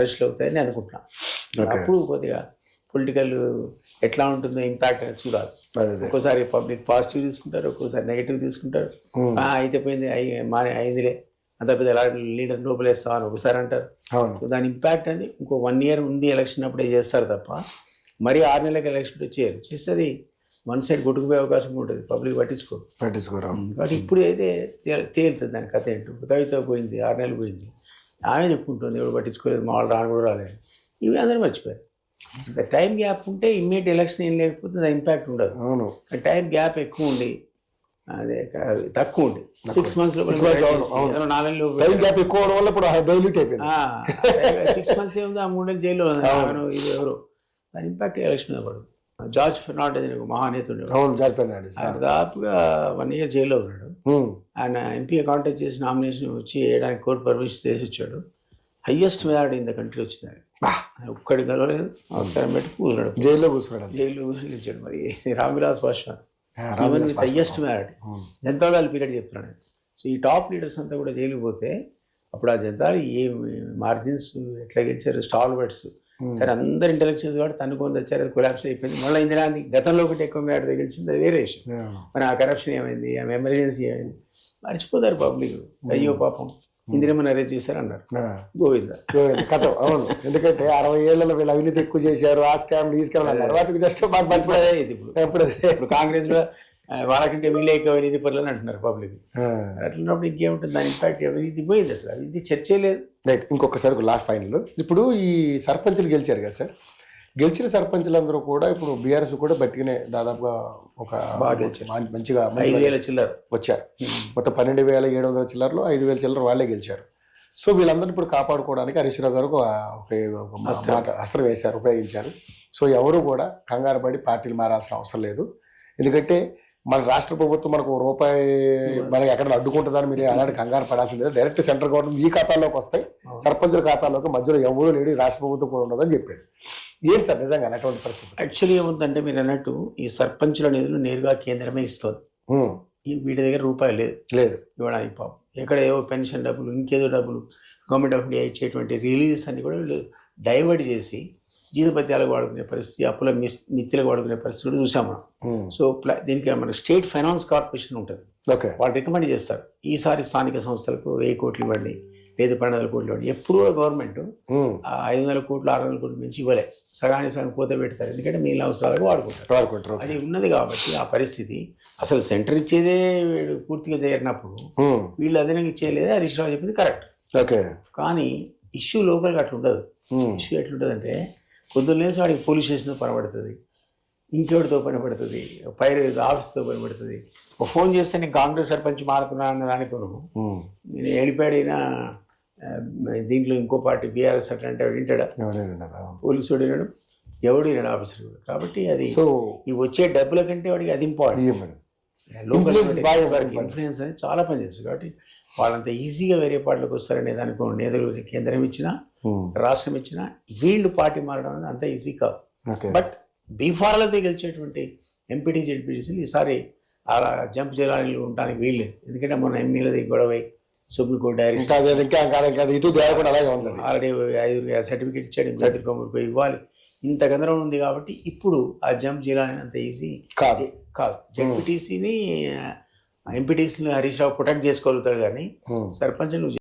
అరెస్ట్లు అవుతాయని అనుకుంటున్నాను. అప్పుడు కొద్దిగా పొలిటికల్ ఎట్లా ఉంటుందో ఇంపాక్ట్ అనేది చూడాలి. ఒక్కోసారి పబ్లిక్ పాజిటివ్ తీసుకుంటారు, ఒక్కోసారి నెగిటివ్ తీసుకుంటారు. అయితే పోయింది అయిందిలే అంత పెద్ద లీడర్ లోపలేస్తామని ఒకసారి అంటారు. దాని ఇంపాక్ట్ అనేది ఇంకో 1 year ఉంది ఎలక్షన్ అప్పుడే చేస్తారు తప్ప మరీ 6 నెలలకు ఎలక్షన్ చేయరు. చేస్తుంది వన్ సైడ్ కొట్టుకుపోయే అవకాశం ఉంటుంది, పబ్లిక్ పట్టించుకోరు. కాబట్టి ఇప్పుడు అయితే తేలుతుంది దాని కథ ఏంటో. కవిత పోయింది, 6 నెలలు పోయింది, ఆమె చెప్పుకుంటుంది ఎవరు పట్టించుకోలేదు, మా వాళ్ళు రాను కూడా రాలేదు. ఇవి అందరూ మర్చిపోయారు. ఇంకా టైం గ్యాప్ ఉంటే ఇమ్మీడియట్ ఎలక్షన్ ఏం లేకపోతే దాని ఇంపాక్ట్ ఉండదు. టైం గ్యాప్ ఎక్కువ ఉండి అదే తక్కువ ఉంది 6 months లో 4 నెలలు 6 months ఏముంది, ఆ 3 నెలలు జైల్లో ఇది ఎవరు దాని ఇంపాక్ట్ ఎలక్షన్ మీద పడదు. జార్జ్ ఫెర్నాండెస్ ఒక మహానేత దాదాపుగా 1 year జైల్లో ఉన్నాడు. ఆయన ఎంపీగా కాంటాక్ట్ చేసి నామినేషన్ వచ్చి వేయడానికి కోర్టు పర్మిషన్ చేసి వచ్చాడు. Highest majority in the country వచ్చింది. ఒక్కడి కలవలేదు, నమస్కారం పెట్టి కూర్చున్నాడు, జైల్లో కూర్చొని ఇచ్చాడు. మరి Ramvilas Paswan even with highest majority Janata Dal period చెప్తున్నాడు. సో ఈ టాప్ లీడర్స్ అంతా కూడా జైలుకి పోతే అప్పుడు ఆ జనతాలు ఏ మార్జిన్స్ ఎట్లా గెలిచారు, స్టాల్ బెట్స్ సరే అందరు ఇంటెలెక్చువల్స్ కూడా తన్నుకొని వచ్చారు, అది కొలాప్స్ అయిపోయింది. మళ్ళీ ఇందిరాంది గతంలో ఒకటి ఎక్కువ మేడ గెలిచింది, అది వేరే విషయం. మరి ఆ కరప్షన్ ఏమైంది, ఆమె ఎమర్జెన్సీ ఏమైంది మర్చిపోతారు పబ్లిక్. అయ్యో పాపం ఇందిరమ్మని అరేంజ్ చేశారు అన్నారు, గోవింద కథ. అవును, ఎందుకంటే 60 ఏళ్లలో వీళ్ళు అవినీతి ఎక్కువ చేశారు, ఆ స్కామ్ ఈ స్కామ్ తర్వాత జస్ట్ ఇప్పుడు కాంగ్రెస్ కూడా వాళ్ళకంటే వీళ్ళే ఎక్కువ అవినీతి పనులు అంటున్నారు పబ్లిక్. అట్లున్నప్పుడు ఇంకేముంటుంది, దాని ఇంపాక్ట్ అవినీతి పోయింది, అసలు అవినీతి చర్చే లేదు. రైట్, ఇంకొకసారి లాస్ట్ ఫైనల్ ఇప్పుడు ఈ సర్పంచులు గెలిచారు కదా సార్, గెలిచిన సర్పంచులందరూ కూడా ఇప్పుడు బీఆర్ఎస్ కూడా బట్టిగానే దాదాపుగా ఒక మంచిగా 5,000 చిల్లర వచ్చారు. మొత్తం 12,700 చిల్లరలో 5,000 చిల్లర వాళ్ళే గెలిచారు. సో వీళ్ళందరినీ ఇప్పుడు కాపాడుకోవడానికి హరీష్ రావు గారు ఒక అస్త్రం వేశారు, ఉపయోగించారు. సో ఎవరు కూడా కంగారు పడి పార్టీలు మారాల్సిన అవసరం లేదు. ఎందుకంటే మన రాష్ట్ర ప్రభుత్వం మనకు రూపాయి మనకి ఎక్కడ అడ్డుకుంటుందని మీరు అలాంటి కంగారు పడాల్సింది లేదు. డైరెక్ట్ సెంట్రల్ గవర్నమెంట్ ఈ ఖాతాల్లోకి వస్తాయి, సర్పంచుల ఖాతాలోకి మధ్యలో ఎవరూ లేడు, రాష్ట్ర ప్రభుత్వం కూడా ఉండదని చెప్పాడు. ఏంటి సార్ నిజంగా అటువంటి పరిస్థితి? యాక్చువల్లీ ఏముందంటే మీరు అన్నట్టు ఈ సర్పంచుల నిధులు నేరుగా కేంద్రమే ఇస్తుంది. వీటి దగ్గర రూపాయి లేదు ఇవ్వడానికి. పాపం ఎక్కడ ఏవో పెన్షన్ డబ్బులు, ఇంకేదో డబ్బులు గవర్నమెంట్ ఆఫ్ ఇండియా ఇచ్చేటువంటి రిలీజెస్ అన్ని కూడా వీళ్ళు డైవర్ట్ చేసి జీతపత్యాలకు వాడుకునే పరిస్థితి, అప్పుల మిత్తులకు వాడుకునే పరిస్థితి కూడా చూసాం మనం. సో దీనికి మన స్టేట్ ఫైనాన్స్ కార్పొరేషన్ ఉంటుంది, వాళ్ళు రికమెండ్ చేస్తారు ఈసారి స్థానిక సంస్థలకు 1000 కోట్లు ఇవ్వండి, లేదు 1200 కోట్లు ఇవ్వండి. ఎప్పుడు కూడా గవర్నమెంట్ 500 కోట్లు 600 కోట్లు మించి ఇవ్వలే, సగానికి సగం పోతే పెడతారు. ఎందుకంటే మిగిలిన అవసరాలకు వాడుకుంటారు. అది ఉన్నది కాబట్టి ఆ పరిస్థితి అసలు సెంటర్ ఇచ్చేదే పూర్తిగా చేరినప్పుడు వీళ్ళు అదనంగా ఇచ్చేయలేదే హరీష్ రావు చెప్పింది కరెక్ట్. కానీ ఇష్యూ లోకల్గా అట్లా ఉండదు. ఇష్యూ ఎట్లుంటుంది అంటే పొద్దున్న లేసి వాడికి పోలీస్ స్టేషన్తో పని పడుతుంది, ఇంకెవరితో పని పడుతుంది, పైరు ఆఫీస్తో పని పడుతుంది. ఒక ఫోన్ చేస్తే నేను కాంగ్రెస్ సర్పంచ్ మారుతున్నా అన్న దానికోను నేను వెళ్ళిపోయాడైనా దీంట్లో ఇంకో పార్టీ బీఆర్ఎస్ అట్లా అంటే వింటాడా, పోలీసు వాడు వినడు, ఎవడు వినడు, ఆఫీసర్ కూడా. కాబట్టి అది ఈ వచ్చే డబ్బుల కంటే వాడికి అది ఇంపార్టెంట్. లోకల్ ఇన్ఫ్లుయెన్స్ అనేది చాలా పనిచేస్తుంది. కాబట్టి వాళ్ళంత ఈజీగా వేరే పార్టీలకు వస్తారనే దానికి నేతలు కేంద్రం ఇచ్చినా రాష్ట్రం ఇచ్చినా వీళ్ళు పార్టీ మారడం అనేది అంత ఈజీ కాదు. బట్ బీఫార్లతో గెలిచేటువంటి ఎంపీటీ జెడ్పీటీసీలు ఈసారి అలా జంప్ చేయాలని ఉండడానికి వీల్లేదు. ఎందుకంటే మొన్న ఎమ్మెల్యేది గొడవ సుప్రీంకోర్టు డైరెక్ట్ ఆల్రెడీ 5 సర్టిఫికేట్ ఇచ్చాడు, ఇంకొకరికి పోయి ఇవ్వాలి. ఇంత గందరగోళం ఉంది. కాబట్టి ఇప్పుడు ఆ జంప్ చేయాలని అంత ఈజీ కాదు. జెడ్పీటీసీని ఎంపీటీసీని హరీష్ రావు ప్రొటెక్ట్ చేసుకోగలుగుతాడు, కానీ సర్పంచ్